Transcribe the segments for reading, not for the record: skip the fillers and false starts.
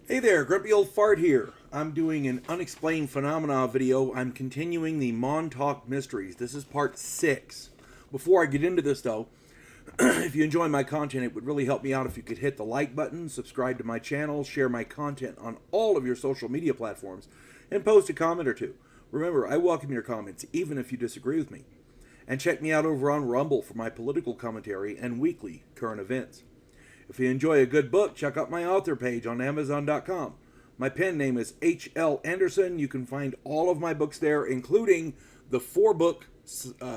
Hey there, Grumpy Old Fart here. I'm doing an Unexplained Phenomena video. I'm continuing the Montauk Mysteries. This is part 6. Before I get into this though, if you enjoy my content, it would really help me out if you could hit the like button, subscribe to my channel, share my content on all of your social media platforms, and post a comment or two. Remember, I welcome your comments, even if you disagree with me. And check me out over on Rumble for my political commentary and weekly current events. If you enjoy a good book, check out my author page on Amazon.com. My pen name is H.L. Anderson. You can find all of my books there, including the 4-book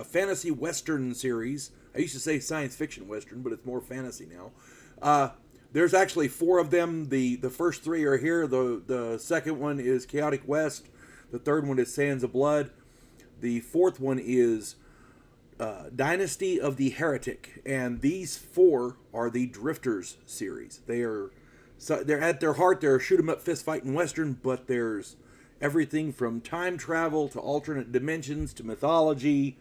fantasy western series. I used to say science fiction western, but it's more fantasy now. There's actually 4 of them. The first 3 are here. The second one is Chaotic West. The third one is Sands of Blood. The fourth one is Dynasty of the Heretic, and these 4 are the Drifters series. They're at their heart, they're a shoot 'em up fist fighting western, but there's everything from time travel to alternate dimensions to mythology,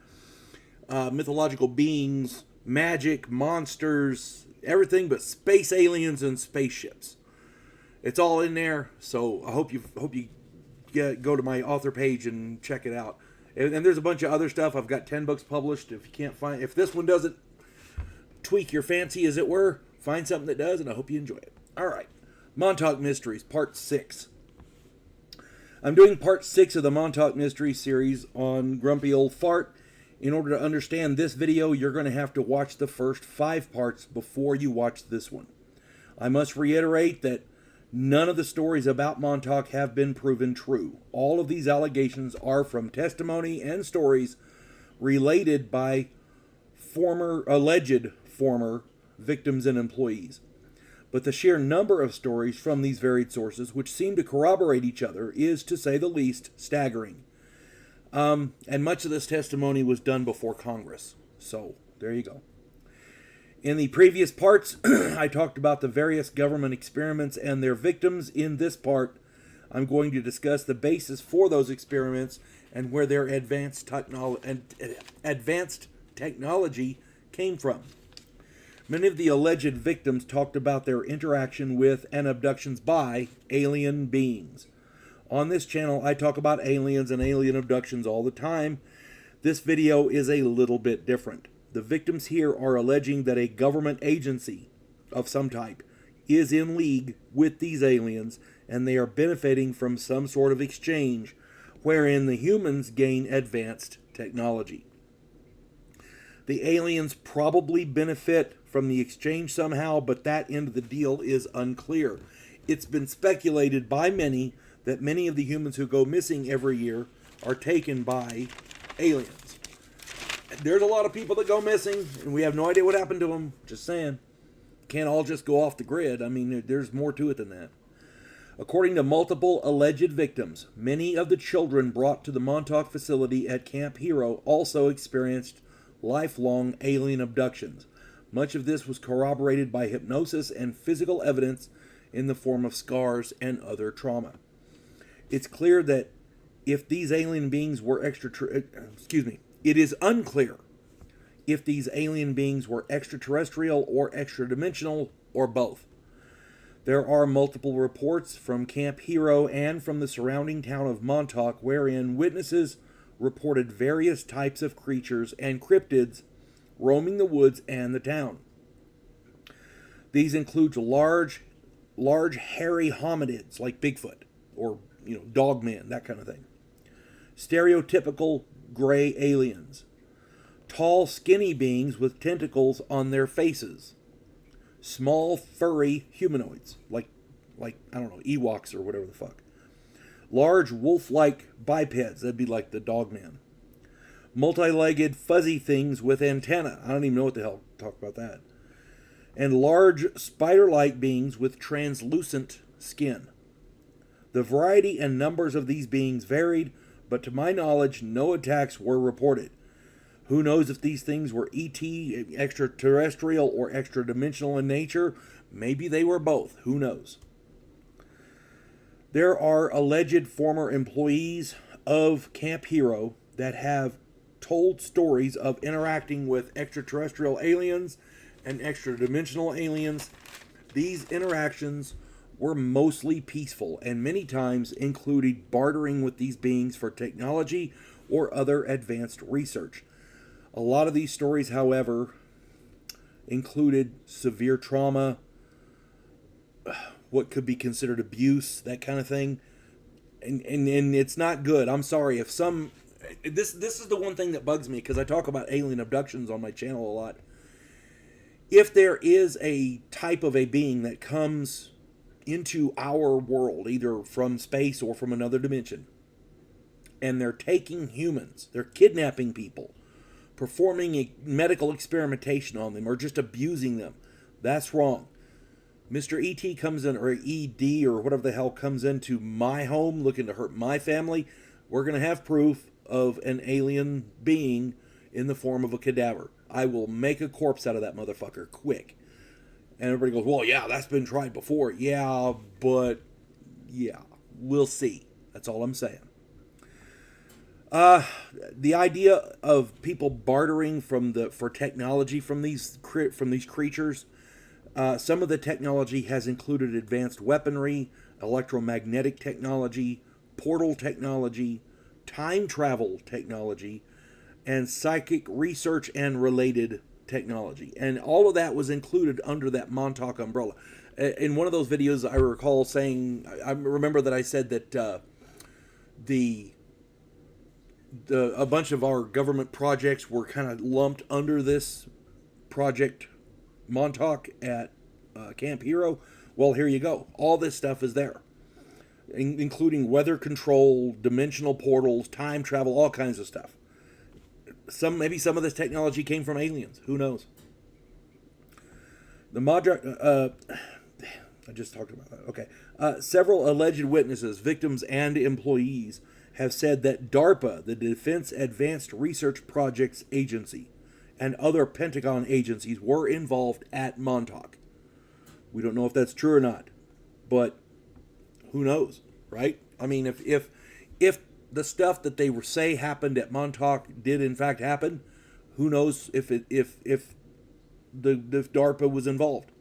mythological beings, magic, monsters, everything but space aliens and spaceships. It's all in there, so I hope you go to my author page and check it out. And there's a bunch of other stuff. I've got 10 books published. If this one doesn't tweak your fancy, as it were, find something that does, and I hope you enjoy it. All right. Montauk Mysteries, Part 6. I'm doing Part 6 of the Montauk Mysteries series on Grumpy Old Fart. In order to understand this video, you're going to have to watch the first 5 parts before you watch this one. I must reiterate that none of the stories about Montauk have been proven true. All of these allegations are from testimony and stories related by alleged former victims and employees. But the sheer number of stories from these varied sources, which seem to corroborate each other, is, to say the least, staggering. And much of this testimony was done before Congress. So, there you go. In the previous parts, I talked about the various government experiments and their victims. In this part, I'm going to discuss the basis for those experiments and where their advanced technology came from. Many of the alleged victims talked about their interaction with and abductions by alien beings. On this channel, I talk about aliens and alien abductions all the time. This video is a little bit different. The victims here are alleging that a government agency of some type is in league with these aliens, and they are benefiting from some sort of exchange wherein the humans gain advanced technology. The aliens probably benefit from the exchange somehow, but that end of the deal is unclear. It's been speculated by many that many of the humans who go missing every year are taken by aliens. There's a lot of people that go missing, and we have no idea what happened to them. Just saying. Can't all just go off the grid. I mean, there's more to it than that. According to multiple alleged victims, many of the children brought to the Montauk facility at Camp Hero also experienced lifelong alien abductions. Much of this was corroborated by hypnosis and physical evidence in the form of scars and other trauma. It's clear that if these alien beings were It is unclear if these alien beings were extraterrestrial or extra-dimensional or both. There are multiple reports from Camp Hero and from the surrounding town of Montauk wherein witnesses reported various types of creatures and cryptids roaming the woods and the town. These include large hairy hominids like Bigfoot or dogman, that kind of thing. Stereotypical gray aliens, tall skinny beings with tentacles on their faces, small furry humanoids like I don't know, Ewoks or whatever the fuck, large wolf-like bipeds, that'd be like the dogman, multi-legged fuzzy things with antennae, I don't even know what the hell to talk about that, and large spider-like beings with translucent skin. The variety and numbers of these beings varied, but to my knowledge, no attacks were reported. Who knows if these things were ET, extraterrestrial, or extra-dimensional in nature? Maybe they were both. Who knows? There are alleged former employees of Camp Hero that have told stories of interacting with extraterrestrial aliens and extra-dimensional aliens. These interactions were mostly peaceful and many times included bartering with these beings for technology or other advanced research. A lot of these stories, however, included severe trauma, what could be considered abuse, that kind of thing. And it's not good. I'm sorry if some this is the one thing that bugs me because I talk about alien abductions on my channel a lot. If there is a type of a being that comes into our world, either from space or from another dimension, and they're taking humans, they're kidnapping people, performing a medical experimentation on them, or just abusing them, that's wrong. Mr. E.T. comes in, or E.D., or whatever the hell comes into my home looking to hurt my family, we're going to have proof of an alien being in the form of a cadaver. I will make a corpse out of that motherfucker quick. And everybody goes, well, yeah, that's been tried before. Yeah, but, yeah, we'll see. That's all I'm saying. The idea of people bartering for technology from these creatures. Some of the technology has included advanced weaponry, electromagnetic technology, portal technology, time travel technology, and psychic research and related technology. And all of that was included under that Montauk umbrella. In one of those videos, I recall saying, I remember that I said that a bunch of our government projects were kind of lumped under this project Montauk at Camp Hero. Well, here you go. All this stuff is there, including weather control, dimensional portals, time travel, all kinds of stuff. Maybe some of this technology came from aliens. Who knows? I just talked about that. Okay. Several alleged witnesses, victims, and employees have said that DARPA, the Defense Advanced Research Projects Agency, and other Pentagon agencies were involved at Montauk. We don't know if that's true or not, but who knows, right? I mean, if the stuff that they say happened at Montauk did in fact happen, who knows if the DARPA was involved?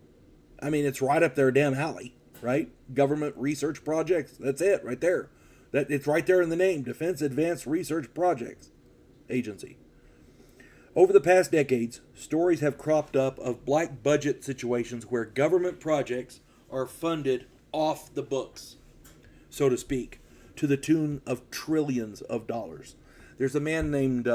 I mean, it's right up their damn alley, right? Government research projects. That's it, right there. It's right there in the name, Defense Advanced Research Projects Agency. Over the past decades, stories have cropped up of black budget situations where government projects are funded off the books, so to speak, to the tune of trillions of dollars. There's a man named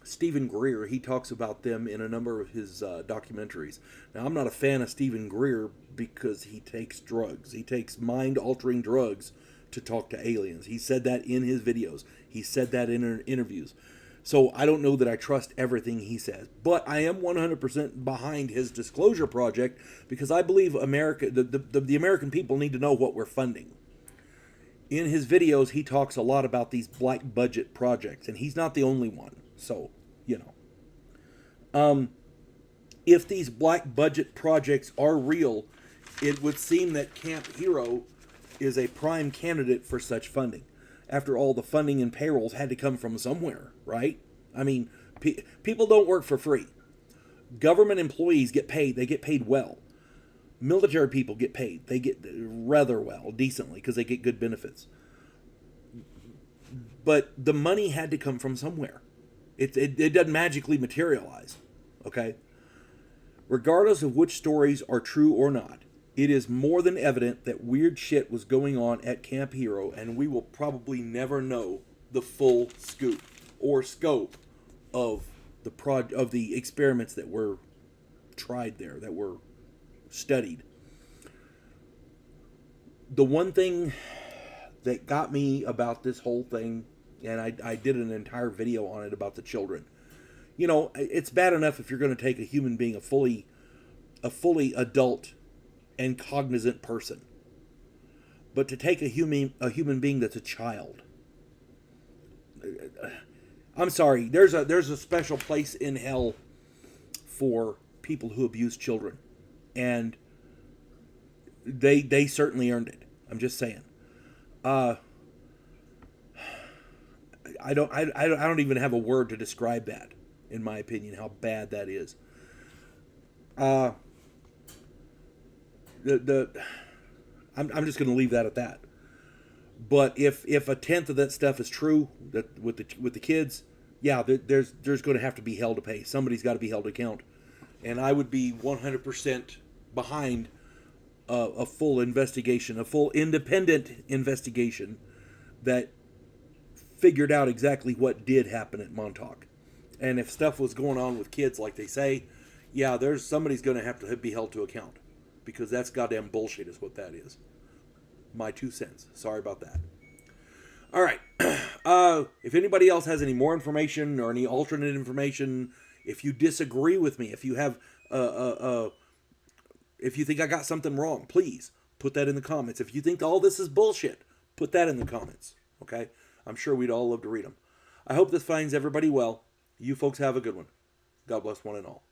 Stephen Greer. He talks about them in a number of his documentaries. Now, I'm not a fan of Stephen Greer because he takes drugs. He takes mind-altering drugs to talk to aliens. He said that in his videos. He said that in interviews. So I don't know that I trust everything he says, but I am 100% behind his disclosure project because I believe America, the American people need to know what we're funding. In his videos, he talks a lot about these black budget projects, and he's not the only one. So, if these black budget projects are real, it would seem that Camp Hero is a prime candidate for such funding. After all, the funding and payrolls had to come from somewhere, right? I mean, people don't work for free. Government employees get paid. They get paid well. Military people get paid. They get rather well, decently, because they get good benefits. But the money had to come from somewhere. It doesn't magically materialize, okay? Regardless of which stories are true or not, it is more than evident that weird shit was going on at Camp Hero, and we will probably never know the full scoop or scope of the experiments that were tried there, that were studied. The one thing that got me about this whole thing, and I did an entire video on it about the children. It's bad enough if you're going to take a human being, a fully adult and cognizant person, but to take a human being that's a child. I'm sorry. There's a special place in hell for people who abuse children, and they certainly earned it. I'm just saying. I don't even have a word to describe that. In my opinion, how bad that is. I'm just going to leave that at that. But if a tenth of that stuff is true, that with the kids, yeah, there's going to have to be hell to pay. Somebody's got to be held to account, and I would be 100% behind a full investigation, a full independent investigation that figured out exactly what did happen at Montauk. And if stuff was going on with kids like they say, yeah, there's somebody's going to have to be held to account, because that's goddamn bullshit is what that is. My 2 cents. Sorry about that. All right. If anybody else has any more information or any alternate information, if you disagree with me, if you have if you think I got something wrong, please put that in the comments. If you think all this is bullshit, put that in the comments. Okay? I'm sure we'd all love to read them. I hope this finds everybody well. You folks have a good one. God bless one and all.